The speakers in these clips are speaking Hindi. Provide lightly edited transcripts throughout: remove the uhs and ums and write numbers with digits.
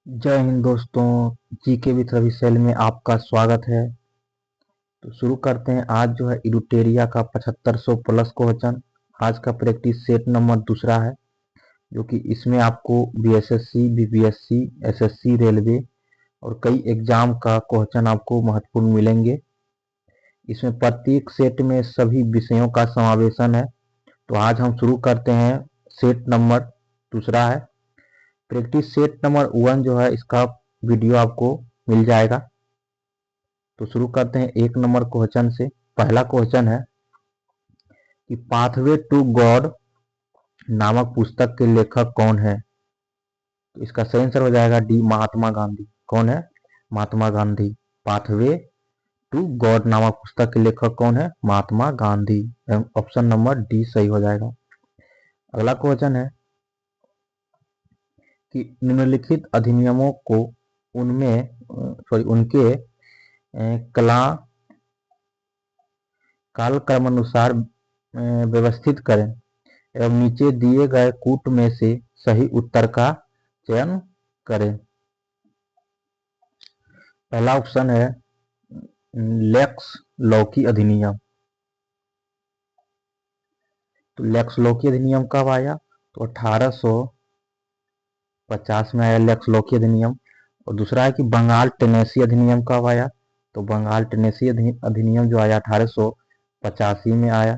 जय हिंद दोस्तों। जीके विथ रवि सेल में आपका स्वागत है। तो शुरू करते हैं। आज जो है इरुटेरिया का 7500 प्लस क्वेश्चन। आज का प्रैक्टिस सेट नंबर दूसरा है, जो कि इसमें आपको बीएसएससी, बीपीएससी, एसएससी, रेलवे और कई एग्जाम का क्वेश्चन आपको महत्वपूर्ण मिलेंगे। इसमें प्रत्येक सेट में सभी विषयों का समावेशन है। तो आज हम शुरू करते हैं। सेट नंबर दूसरा है। प्रैक्टिस सेट नंबर 1 जो है, इसका वीडियो आपको मिल जाएगा। तो शुरू करते हैं 1 नंबर क्वेश्चन से। पहला क्वेश्चन है कि पाथवे टू गॉड नामक पुस्तक के लेखक कौन है। तो इसका सही आंसर हो जाएगा डी, महात्मा गांधी। कौन है? Mahatma Gandhi. Pathway to God नामक पुस्तक के लेखक कौन है? Mahatma Gandhi. Option number D सही हो जाएगा। अगला क्वेश्चन है कि निम्नलिखित अधिनियमों को उनके कला कालक्रमानुसार व्यवस्थित करें एवं नीचे दिए गए कूट में से सही उत्तर का चयन करें। पहला ऑप्शन है लेक्स लॉकी अधिनियम। तो लेक्स लॉकी अधिनियम कब आया? तो 1850 में आया लेक्स लॉकी अधिनियम। और दूसरा है कि बंगाल टेनेसी अधिनियम कब आया? तो बंगाल टेनेसी अधिनियम जो आया 1885 में आया।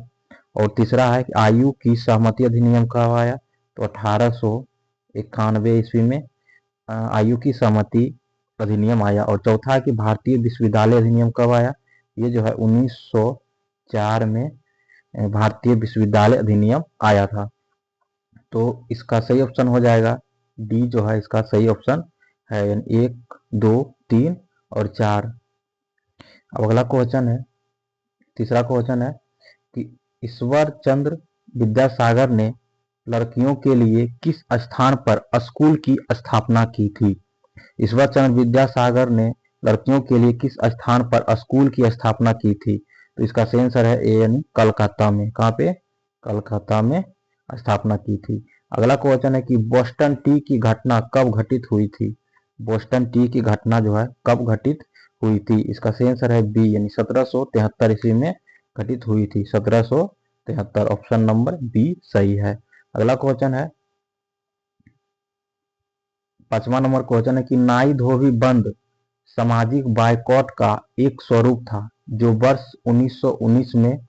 और तीसरा है कि आयु की सहमति अधिनियम कब आया? तो 1891 ईस्वी में आयु की सहमति अधिनियम आया। और चौथा है कि भारतीय विश्वविद्यालय अधिनियम कब आया? ये जो है 1904 में भारतीय विश्वविद्यालय अधिनियम आया था। तो इसका सही ऑप्शन हो जाएगा डी, जो है इसका सही ऑप्शन है। यानी 1, 2, 3 और 4। अब अगला क्वेश्चन है, तीसरा क्वेश्चन है कि ईश्वर चंद्र विद्यासागर ने लड़कियों के लिए किस स्थान पर स्कूल की स्थापना की थी? ईश्वर चंद्र विद्यासागर ने लड़कियों के लिए किस स्थान पर स्कूल की स्थापना की थी? तो इसका सही आंसर है ए, यानी कलकत्ता में। कहाँ पे? कलकत्ता में स्थापना की थी। अगला क्वेश्चन है कि बोस्टन टी की घटना कब घटित हुई थी? बोस्टन टी की घटना जो है कब घटित हुई थी? इसका सही आंसर है बी, यानी 1773 ईस्वी में घटित हुई थी। 1773। ऑप्शन नंबर बी सही है। अगला क्वेश्चन है, 5वां नंबर क्वेश्चन है कि नाई धोबी बंद सामाजिक बायकॉट का एक स्वरूप था जो वर्ष 1919 में।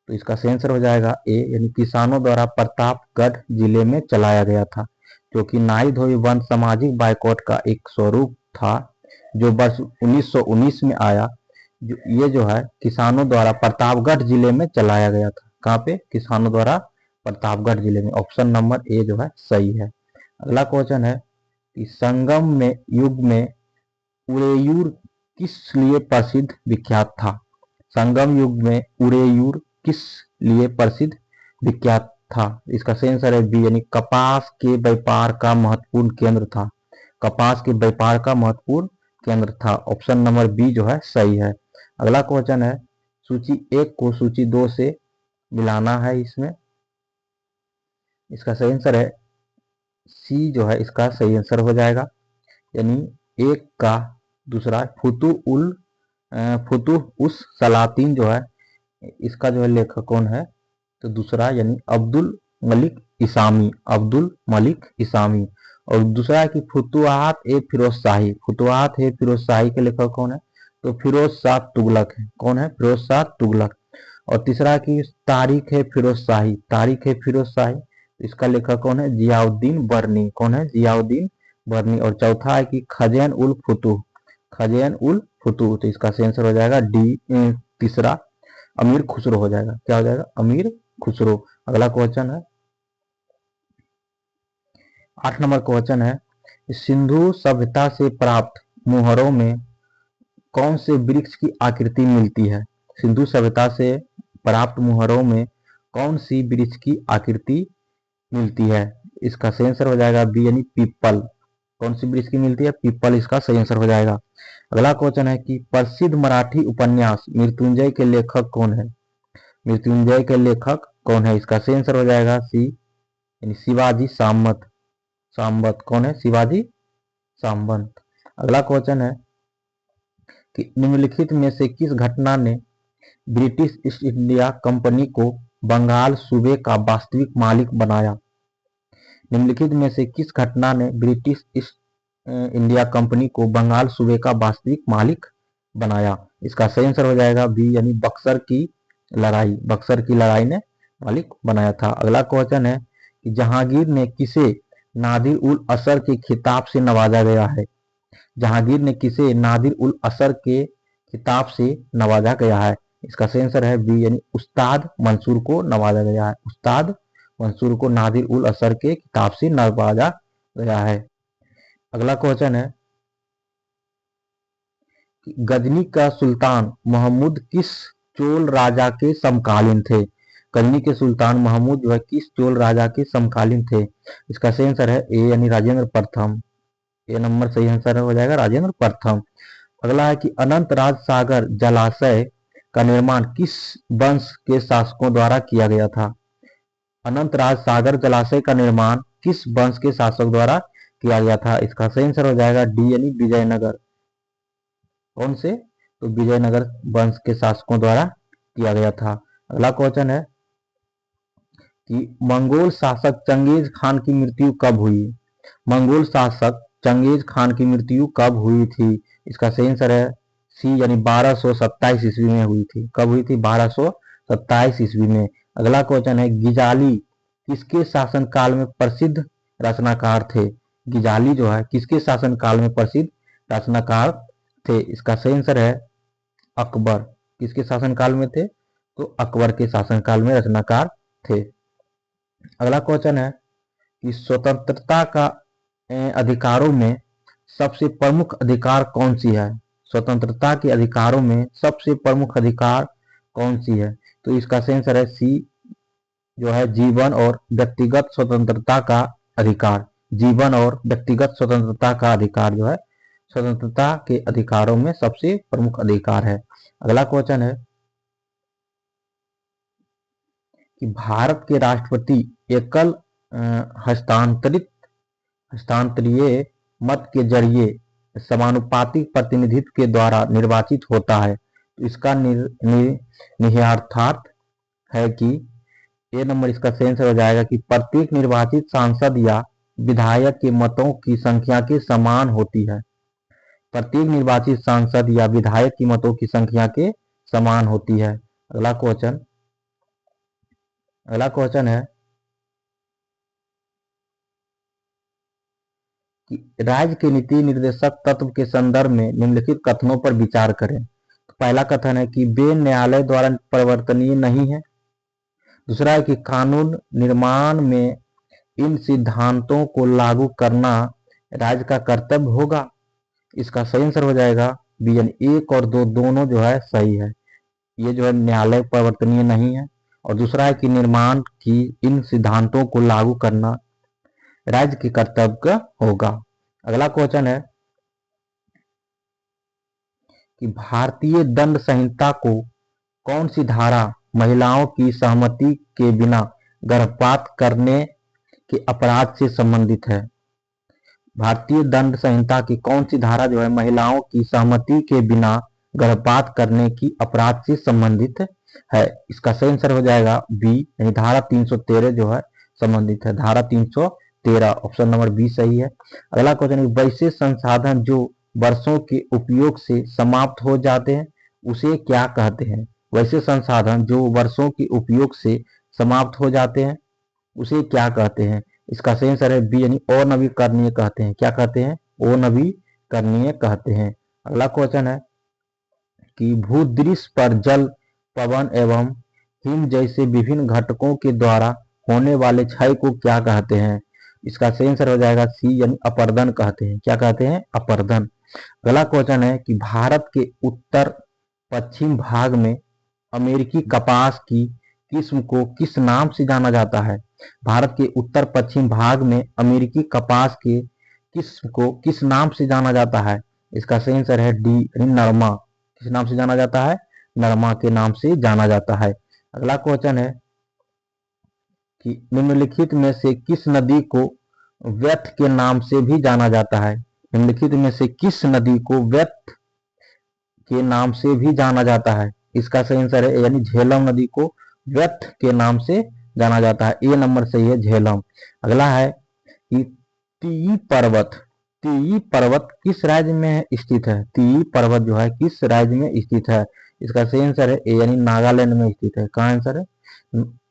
तो इसका सही आंसर हो जाएगा ए, यानी किसानों द्वारा प्रतापगढ़ जिले में चलाया गया था। क्योंकि नाई धोबी बंद सामाजिक बायकॉट का एक स्वरूप था जो वर्ष 1919 में आया। ये जो है किसानों द्वारा प्रतापगढ़ जिले में चलाया गया था। कहाँ पे? किसानों द्वारा प्रतापगढ़ जिले में। ऑप्शन नंबर ए जो है सही है। अगला क्वेश्चन है कि संगम में युग में उरेयूर किस लिए प्रसिद्ध विख्यात था? संगम युग में उरेयूर किस लिए प्रसिद्ध विख्यात था? इसका सही आंसर है बी, यानी कपास के व्यापार का महत्वपूर्ण केंद्र था। कपास के व्यापार का महत्वपूर्ण केंद्र था। ऑप्शन नंबर बी जो है सही है। अगला क्वेश्चन है, सूची 1 को सूची 2 से मिलाना है इसमें। इसका सही आंसर है सी, जो है इसका सही आंसर हो जाएगा। यानी एक का दूसरा फुतुह उस सलातीन जो है, इसका जो है लेखक कौन है? तो दूसरा यानी अब्दुल मलिक इसामी। अब्दुल मलिक इसामी। और दूसरा है कि फुतुहात ए फिरोज शाही। फुतुहात ए फिरोज शाही के लेखक कौन है? तो फिरोज शाह तुगलक है। कौन है? फिरोज शाह तुगलक। और तीसरा है कि तारीख है फिरोज शाही। तारीख है फिरोज शाही, इसका लेखक कौन है? जियाउद्दीन बर्नी। कौन है? जियाउद्दीन बर्नी। और चौथा है कि खजैन उल फुतुह। खजैन उल फुतुह। तो इसका आंसर हो जाएगा डी, तीसरा अमीर खुसरो हो जाएगा। क्या हो जाएगा? अमीर खुसरो। अगला क्वेश्चन है, 8 नंबर क्वेश्चन है, सिंधु सभ्यता से प्राप्त मुहरों में कौन से वृक्ष की आकृति मिलती है? सिंधु सभ्यता से प्राप्त मुहरों में कौन सी वृक्ष की आकृति मिलती है? इसका सही आंसर हो जाएगा बी, यानी पीपल। कौन सी वृक्ष की मिलती है? पीपल। इसका सही आंसर हो जाएगा। अगला क्वेश्चन है कि प्रसिद्ध मराठी उपन्यास मृत्युंजय के लेखक कौन है? मृत्युंजय के लेखक कौन है? इसका सही आंसर हो जाएगा सी, यानी शिवाजी सामंत। सामंत। कौन है? शिवाजी संबंध। अगला क्वेश्चन है कि निम्नलिखित में से किस घटना ने ब्रिटिश ईस्ट इंडिया कंपनी को बंगाल सूबे का वास्तविक मालिक बनाया? निम्नलिखित में से किस घटना ने ब्रिटिश ईस्ट इंडिया कंपनी को बंगाल सूबे का वास्तविक मालिक बनाया? इसका सही आंसर हो जाएगा बी, यानी बक्सर की लड़ाई। बक्सर की लड़ाई ने मालिक बनाया था। अगला क्वेश्चन है कि जहांगीर ने किसे नादिर उल असर के खिताब से नवाजा गया है? जहांगीर ने किसे नादिर उल असर के खिताब से नवाजा गया है? इसका सही आंसर है बी, यानी उस्ताद मंसूर को नवाजा गया है। उस्ताद मंसूर को नादिर उल असर के खिताब से नवाजा गया है। अगला क्वेश्चन है कि गजनी का सुल्तान महमूद किस चोल राजा के समकालीन थे? गजनी के सुल्तान महमूद जो है किस चोल राजा के समकालीन थे? इसका सही आंसर है ए, यानी राजेंद्र प्रथम। ए नंबर सही आंसर हो जाएगा राजेंद्र प्रथम। अगला है कि अनंत राज सागर जलाशय का निर्माण किस वंश के शासकों द्वारा किया गया था? अनंत राज सागर जलाशय का निर्माण किस वंश के शासक द्वारा किया गया था? इसका सही आंसर हो जाएगा डी, यानी विजयनगर। कौन से? तो विजयनगर वंश के शासकों द्वारा किया गया था। अगला क्वेश्चन है कि मंगोल शासक चंगेज खान की मृत्यु कब हुई? मंगोल शासक चंगेज खान की मृत्यु कब हुई थी? इसका सही आंसर है सी, यानी 1227 ईस्वी में हुई थी। कब हुई थी? 1227 ईस्वी में। अगला क्वेश्चन है गिजाली किसके शासनकाल में प्रसिद्ध रचनाकार थे? गिजाली जो है किसके शासनकाल में प्रसिद्ध रचनाकार थे? इसका सही आंसर है अकबर। किसके शासनकाल में थे? तो अकबर के शासनकाल में रचनाकार थे। अगला क्वेश्चन है कि स्वतंत्रता का अधिकारों में सबसे प्रमुख अधिकार कौन सी है? स्वतंत्रता के अधिकारों में सबसे प्रमुख अधिकार कौन सी है? तो इसका सही आंसर है सी, जो है जीवन और व्यक्तिगत स्वतंत्रता का अधिकार। जीवन और व्यक्तिगत स्वतंत्रता का अधिकार जो है स्वतंत्रता के अधिकारों में सबसे प्रमुख अधिकार है। अगला क्वेश्चन है कि भारत के राष्ट्रपति एकल हस्तांतरीय मत के जरिए समानुपातिक प्रतिनिधित्व के द्वारा निर्वाचित होता है। तो इसका निहितार्थ है कि ए नंबर इसका सही आंसर हो जाएगा कि प्रत्येक निर्वाचित सांसद या विधायक के मतों की संख्या के समान होती है। प्रत्येक निर्वाचित सांसद या विधायक की मतों की संख्या के समान होती है। अगला क्वेश्चन है कि राज्य के नीति निर्देशक तत्व के संदर्भ में निम्नलिखित कथनों पर विचार करें। तो पहला कथन है कि वे न्यायालय द्वारा परिवर्तनीय नहीं है। दूसरा है कि कानून निर्माण में इन सिद्धांतों को लागू करना राज्य का कर्तव्य होगा। इसका सही आंसर हो जाएगा बी, यानी 1 और 2 दोनों जो है सही है। ये जो है न्यायालय परिवर्तनीय नहीं है। और दूसरा है कि निर्माण की इन सिद्धांतों को लागू करना राज्य के कर्तव्य होगा। अगला क्वेश्चन है कि भारतीय दंड संहिता को कौन सी धारा महिलाओं की सहमति के बिना गर्भपात करने के अपराध से संबंधित है? भारतीय दंड संहिता की कौन सी धारा जो है महिलाओं की सहमति के बिना गर्भपात करने की अपराध से संबंधित है? इसका सही आंसर हो जाएगा बी, यानी धारा 313 जो है संबंधित है। धारा 313 ऑप्शन नंबर बी सही है। अगला क्वेश्चन है वैसे संसाधन जो वर्षों के उपयोग से समाप्त हो जाते हैं उसे क्या कहते हैं? वैसे संसाधन जो वर्षों के उपयोग से समाप्त हो जाते हैं उसे क्या कहते हैं? इसका सही आंसर है बी, यानी अनवीकरणीय कहते हैं। क्या कहते हैं? अनवीकरणीय कहते हैं। अगला क्वेश्चन है कि भूदृश्य पर जल, पवन एवं हिम जैसे विभिन्न घटकों के द्वारा होने वाले क्षय को क्या कहते हैं? इसका सही आंसर हो जाएगा सी, यानी अपरदन कहते हैं। क्या कहते हैं? अपरदन। अगला क्वेश्चन है कि भारत के उत्तर पश्चिम भाग में अमेरिकी कपास की किस्म को किस नाम से जाना जाता है? भारत के उत्तर पश्चिम भाग में अमेरिकी कपास के किस्म को किस नाम से जाना जाता है? इसका सही आंसर है डी, नरमा। किस नाम से जाना जाता है? नरमा के नाम से जाना जाता है। अगला क्वेश्चन है कि निम्नलिखित में से किस नदी को व्यथ के नाम से भी जाना जाता है? निम्नलिखित में से किस नदी को व्यर्थ के नाम से भी जाना जाता है? इसका सही आंसर है यानी झेलम नदी को व्यर्थ के नाम से जाना जाता है। ए नंबर सही है, झेलम। अगला है कि तीई पर्वत किस राज्य में स्थित है? तीई पर्वत जो है किस राज्य में स्थित है? इसका सही आंसर है ए यानी नागालैंड में स्थित है। कहाँ आंसर है?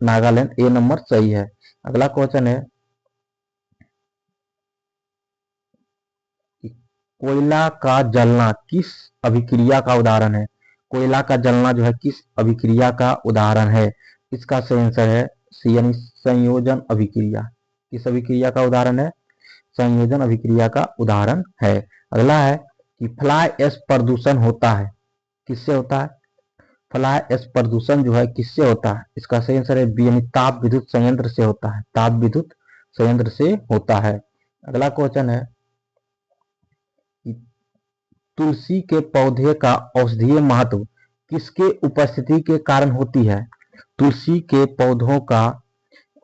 नागालैंड। ए नंबर सही है। अगला क्वेश्चन है कोयला का जलना किस अभिक्रिया का उदाहरण है? कोयला का जलना जो है किस अभिक्रिया का उदाहरण है? इसका सही आंसर है सी यानी संयोजन अभिक्रिया। किस अभिक्रिया का उदाहरण है? संयोजन अभिक्रिया का उदाहरण है। अगला है कि फ्लाई ऐश प्रदूषण होता है किससे होता है? फ्लाई ऐश प्रदूषण जो है किससे होता है? इसका सही आंसर है बी यानी ताप विद्युत संयंत्र से होता है। ताप विद्युत संयंत्र से होता है। अगला क्वेश्चन है तुलसी के पौधे का औषधीय महत्व किसके उपस्थिति के कारण होती है? तुलसी के पौधों का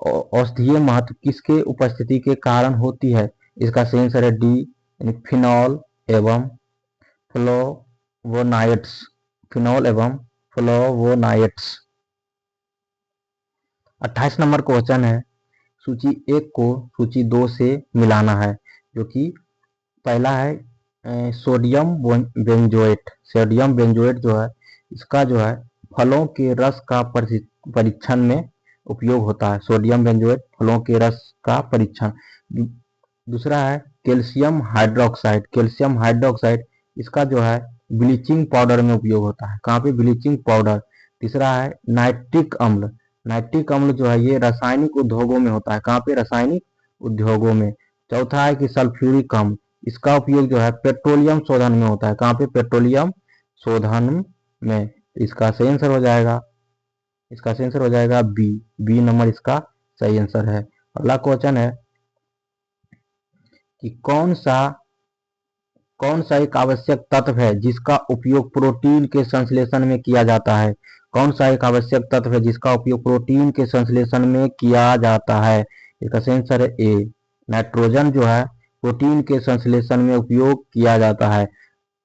औषधीय महत्व किसके उपस्थिति के कारण होती है? इसका सही आंसर है डी यानी फिनॉल एवं फ्लोवोनाइड्स। फिनॉल एवं फ्लोवोनाइड्स। 28 नंबर क्वेश्चन है सूची 1 को सूची 2 से मिलाना है, जो कि पहला है सोडियम बेंजोएट। सोडियम बेंजोएट जो है इसका जो है फलों के रस का परीक्षण में उपयोग होता है। सोडियम बेंजोएट फलों के रस का परीक्षण। दूसरा है कैल्शियम हाइड्रोक्साइड। कैल्शियम हाइड्रोक्साइड इसका जो है ब्लीचिंग पाउडर में उपयोग होता है। कहाँ पे? Bleaching powder. तीसरा है नाइट्रिक अम्ल। नाइट्रिक अम्ल जो है ये रासायनिक उद्योगों में होता है। कहाँ पे? रासायनिक उद्योगों में। चौथा है कि सल्फ्यूरिक अम्ल। इसका उपयोग जो है पेट्रोलियम शोधन में होता है। कहाँ पे? पेट्रोलियम शोधन में। इसका सही आंसर हो जाएगा बी। बी नंबर इसका सही आंसर है। अगला क्वेश्चन है कि कौन सा एक आवश्यक तत्व है जिसका उपयोग प्रोटीन के संश्लेषण में किया जाता है? कौन सा एक आवश्यक तत्व है जिसका उपयोग प्रोटीन के संश्लेषण में किया जाता है? इसका सही आंसर है ए नाइट्रोजन जो है प्रोटीन के संश्लेषण में उपयोग किया जाता है।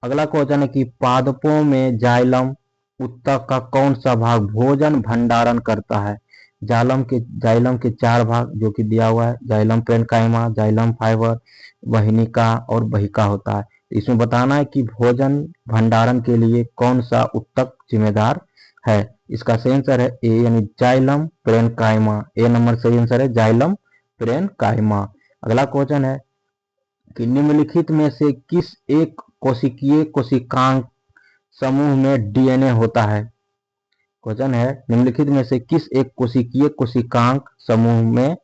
अगला क्वेश्चन है कि पादपों में जाइलम उत्तक का कौन सा भाग भोजन भंडारण करता है? जाइलम के 4 भाग जो कि दिया हुआ है, जाइलम पेरेन्काइमा, जाइलम फाइबर, वहिनिका और बहिका होता है। इसमें बताना है कि भोजन भंडारण के लिए कौन सा उत्तक जिम्मेदार है? इसका सही आंसर है ए यानी जाइलम पेरेन्काइमा। ए नंबर सही आंसर है जाइलम पेरेन्काइमा। अगला क्वेश्चन है कि निम्नलिखित में से किस एक कोशिकीय कोशिकांग समूह में डीएनए होता है? क्वेश्चन है निम्नलिखित में से किस एक कोशिकीय कोशिकांग समूह में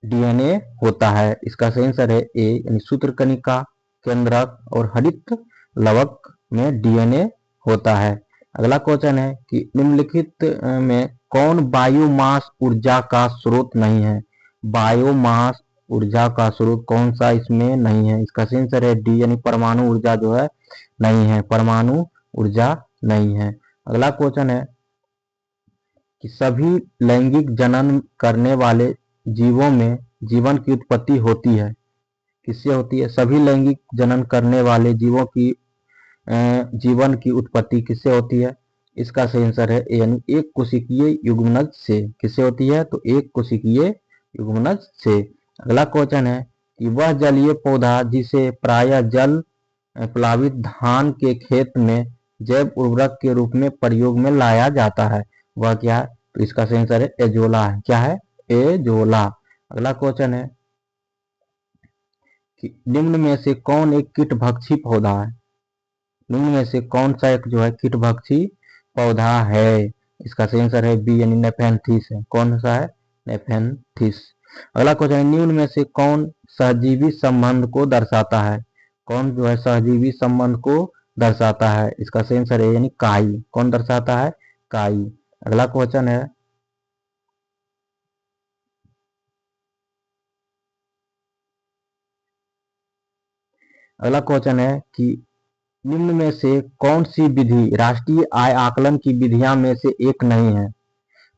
डीएनए होता है? इसका सही आंसर है ए यानी सूत्रकणिका, केंद्रक और हरित लवक में डीएनए होता है। अगला क्वेश्चन है कि निम्नलिखित में कौन बायोमास ऊर्जा का स्रोत नहीं है? बायोमास ऊर्जा का स्रोत कौन सा इसमें नहीं है? इसका सही आंसर है डी यानी परमाणु ऊर्जा जो है नहीं है। परमाणु ऊर्जा नहीं है। अगला क्वेश्चन है कि सभी लैंगिक जनन करने वाले जीवों में जीवन की उत्पत्ति होती है। किससे होती है? सभी लैंगिक जनन करने वाले जीवों की जीवन की उत्पत्ति किससे होती है? इसका सही आंसर है ए यानी एक कोशिकीय युग्मनज से। किससे होती है? तो एक कोशिकीय युग्मनज से। अगला क्वेश्चन है कि वह जलीय पौधा जिसे प्रायः जल प्लावित धान के खेत में जैव उर्वरक के रूप में प्रयोग में लाया जाता है, वह क्या है? तो इसका सही आंसर है एजोला है। क्या है? एजोला। अगला क्वेश्चन है कि निम्न में से कौन एक कीटभक्षी पौधा है? निम्न में से कौन सा एक जो है कीटभक्षी पौधा है? इसका सही आंसर है बी यानी नेफेंथिस है। कौन सा है? नेफेंथिस। अगला क्वेश्चन है निम्न में से कौन सहजीवी संबंध को दर्शाता है? कौन जो है सहजीवी संबंध को दर्शाता है? इसका सही आंसर है यानी काई। कौन दर्शाता है? काई। अगला क्वेश्चन है कि निम्न में से कौन सी विधि राष्ट्रीय आय आकलन की विधियां में से एक नहीं है?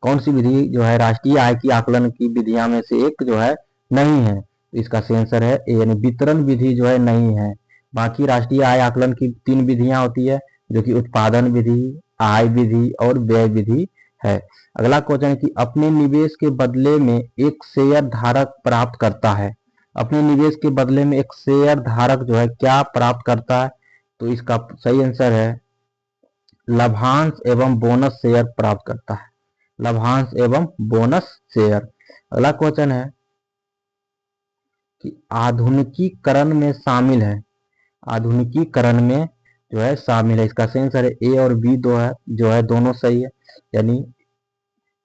कौन सी विधि जो है राष्ट्रीय आय की आकलन की विधियां में से एक जो है नहीं है? तो इसका सही आंसर है ए यानी वितरण विधि जो है नहीं है। बाकी राष्ट्रीय आय आकलन की 3 विधियां होती है, जो कि उत्पादन विधि, आय विधि और व्यय विधि है। अगला क्वेश्चन है कि अपने निवेश के बदले में एक शेयर धारक प्राप्त करता है। अपने निवेश के बदले में एक शेयर धारक जो है क्या प्राप्त करता है? तो इसका सही आंसर है लाभांश एवं बोनस शेयर प्राप्त करता है। लाभांश एवं बोनस शेयर। अगला क्वेश्चन है कि आधुनिकीकरण में शामिल है। आधुनिकीकरण में जो है शामिल है, इसका सही आंसर है ए और बी दो है, जो है दोनों सही है। यानी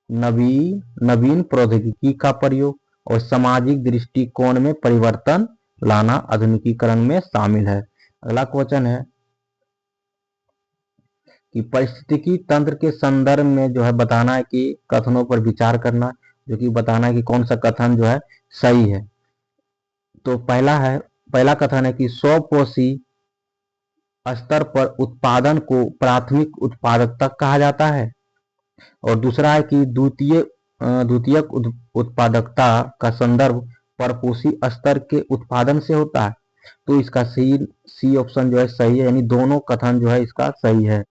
नवीन प्रौद्योगिकी का प्रयोग और सामाजिक दृष्टिकोण में परिवर्तन लाना आधुनिकीकरण में शामिल है। अगला क्वेश्चन है कि पारिस्थितिकी तंत्र के संदर्भ में जो है बताना है कि कथनों पर विचार करना, जो कि बताना है कि कौन सा कथन जो है सही है। तो पहला कथन है कि स्वपोषी स्तर पर उत्पादन को प्राथमिक उत्पादकता कहा जाता है। और दूसरा है कि द्वितीयक उत्पादकता का संदर्भ परपोषी स्तर के उत्पादन से होता है। तो इसका सी ऑप्शन जो है सही है, यानी दोनों कथन जो है इसका सही है।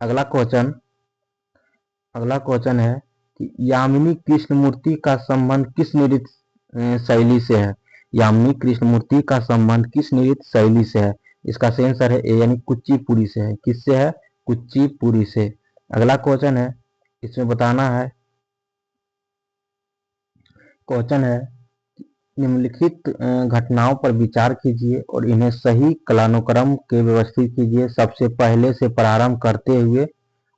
अगला क्वेश्चन है कि यामिनी कृष्णमूर्ति का संबंध किस नृत्य शैली से है? यामिनी कृष्णमूर्ति का संबंध किस नृत्य शैली से है? इसका सही आंसर है ए, यानी कुचिपुड़ी से है। किससे है? कुचिपुड़ी से। अगला क्वेश्चन है, इसमें बताना है, क्वेश्चन है निम्नलिखित घटनाओं पर विचार कीजिए और इन्हें सही कालानुक्रम के व्यवस्थित कीजिए, सबसे पहले से प्रारंभ करते हुए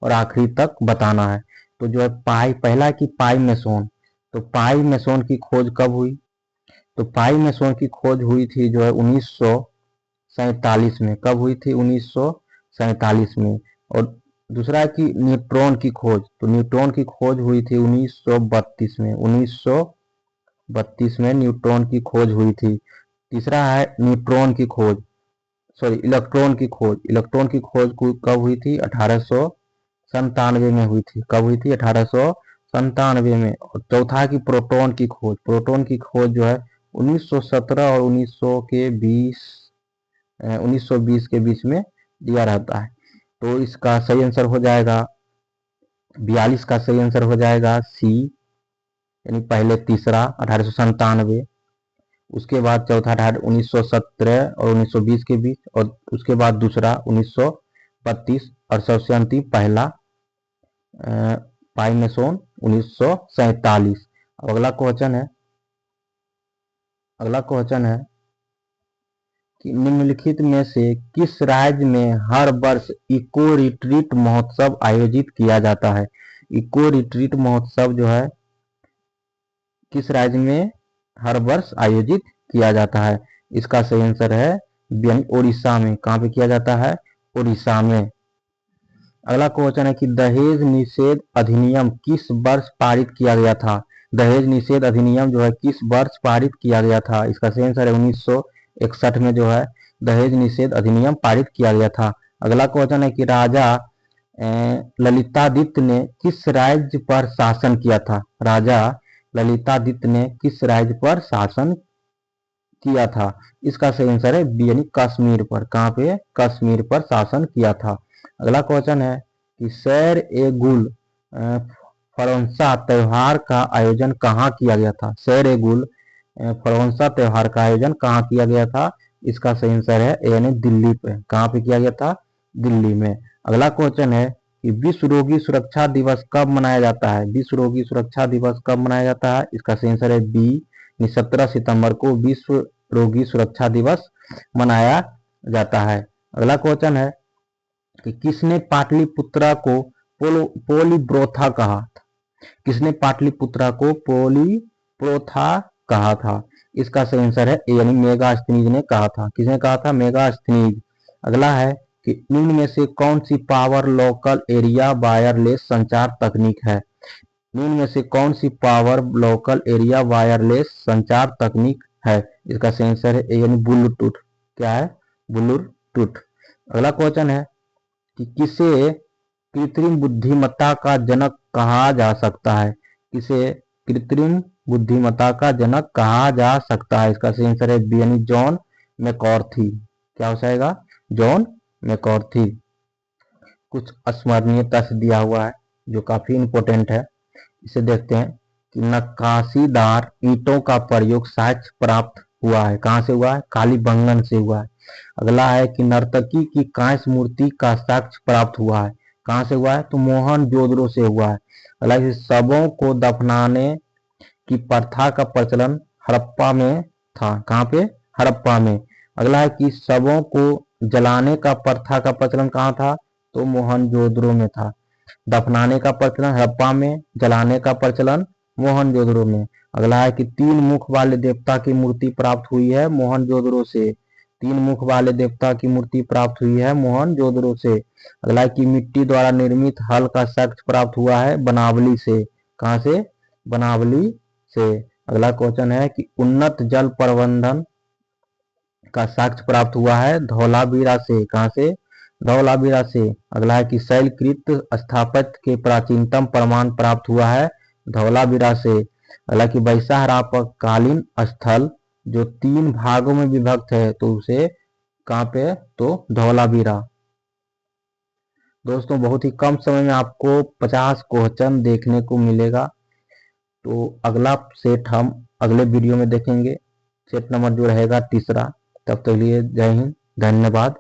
और आखिरी तक बताना है। तो जो है पहला है कि पाई मेसोन। तो पाई मेसोन की खोज कब हुई? तो पाई मेसोन की खोज हुई थी जो है 1947 में। कब हुई थी? 1947 में। और दूसरा है कि न्यूट्रॉन की खोज। तो न्यूट्रॉन की खोज हुई थी 1932 में। 1932 में न्यूट्रॉन की खोज हुई थी। तीसरा है इलेक्ट्रॉन की खोज। इलेक्ट्रॉन की खोज कब हुई थी? 1897 में हुई थी। कब हुई थी? 1897 में। और चौथा है कि प्रोटॉन की खोज। प्रोटॉन की खोज जो है 1917 और 1920 के बीच में दिया रहता है। तो इसका सही आंसर हो जाएगा 42 का सही आंसर हो जाएगा सी, यानी पहले तीसरा 1897, उसके बाद चौथा 1917 और 1920 के बीच, और उसके बाद दूसरा 1932 और सबसे अंतिम पहला पाई मेसोन 1947। अगला क्वेश्चन है कि निम्नलिखित में से किस राज्य में हर वर्ष इको रिट्रीट महोत्सव आयोजित किया जाता है? इको रिट्रीट महोत्सव जो है किस राज्य में हर वर्ष आयोजित किया जाता है? इसका सही आंसर है ओडिशा में। कहाँ पे किया जाता है? ओडिशा में। अगला क्वेश्चन है कि दहेज निषेध अधिनियम किस वर्ष पारित किया गया था? दहेज निषेध अधिनियम जो है किस वर्ष पारित किया गया था? इसका सही आंसर है 1961 में जो है दहेज निषेध अधिनियम पारित किया गया था। अगला क्वेश्चन है कि राजा ललितादित्य ने किस राज्य पर शासन किया था? राजा ललितादित्य ने किस राज्य पर शासन किया था? इसका सही आंसर है बी, यानी कश्मीर पर। कहाँ पे? कश्मीर पर शासन किया था। अगला क्वेश्चन है कि सैर ए गुल फरवंसा त्योहार का आयोजन कहाँ किया गया था? सैर ए गुल फरवंसा त्योहार का आयोजन कहाँ किया गया था? इसका सही आंसर है ए, यानी दिल्ली पे। कहाँ पे किया गया था? दिल्ली में। अगला क्वेश्चन है कि विश्व रोगी सुरक्षा दिवस कब मनाया जाता है? विश्व रोगी सुरक्षा दिवस कब मनाया जाता है? इसका सही आंसर है बी, 17 सितंबर को विश्व रोगी सुरक्षा दिवस मनाया जाता है। अगला क्वेश्चन है कि किसने पाटलिपुत्रा को पोलीब्रोथा कहा था? किसने पाटलिपुत्रा को पोलीप्रोथा कहा था? इसका सही आंसर है ए, यानी मेगास्थनीज ने कहा था। किसने कहा था? मेगास्थनीज। अगला है कि निम्न में से कौन सी पावर लोकल एरिया वायरलेस संचार तकनीक है? निम्न में से कौन सी पावर लोकल एरिया वायरलेस संचार तकनीक है? इसका सही आंसर है ए, यानी ब्लूटूथ। क्या है? ब्लूटूथ। अगला क्वेश्चन है कि किसे कृत्रिम बुद्धिमत्ता का जनक कहा जा सकता है? किसे कृत्रिम बुद्धिमत्ता का जनक कहा जा सकता है? इसका सही आंसर है बी, यानी जॉन मैककार्थी। क्या हो जाएगा? John McCarthy. कुछ स्मरणीय तथ्य दिया हुआ है जो काफी इंपॉर्टेंट है, इसे देखते हैं कि नक्काशीदार ईंटों का प्रयोग साक्ष्य प्राप्त हुआ है। कहाँ से हुआ है? कालीबंगन से हुआ है। अगला है कि नर्तकी की कांस्य मूर्ति का साक्ष्य प्राप्त हुआ है। कहाँ से हुआ है? तो मोहनजोदड़ो से हुआ है। अगला है शवों को दफनाने की प्रथा का प्रचलन हड़प्पा में था। कहाँ पे? हड़प्पा में। अगला है कि शवों को जलाने का प्रथा का प्रचलन कहाँ था? तो मोहनजोदड़ो में था। दफनाने का प्रचलन हड़प्पा में, जलाने का प्रचलन मोहनजोदड़ो में। अगला है कि 3 मुख वाले देवता की मूर्ति प्राप्त हुई है मोहनजोदड़ो से। 3 मुख वाले देवता की मूर्ति प्राप्त हुई है मोहनजोदड़ो से। अगला है कि मिट्टी द्वारा निर्मित हल का साक्ष्य प्राप्त हुआ है बनावली से। कहाँ से? बनावली से। अगला क्वेश्चन है कि उन्नत जल प्रबंधन का साक्ष्य प्राप्त हुआ है धौलावीरा से। कहाँ से? धौलावीरा से। अगला है कि शैलकृत स्थापत्य के प्राचीनतम प्रमाण प्राप्त हुआ है धौलावीरा से। अगला कि वैशाखरापकालीन स्थल जो 3 भागों में विभक्त है तो उसे कहाँ पे? तो धौलावीरा। दोस्तों बहुत ही कम समय में आपको 50 क्वेश्चन देखने को मिलेगा। तो अगला सेट हम अगले वीडियो में देखेंगे। सेट नंबर जो रहेगा तीसरा। तब तक लिए जय हिंद, धन्यवाद।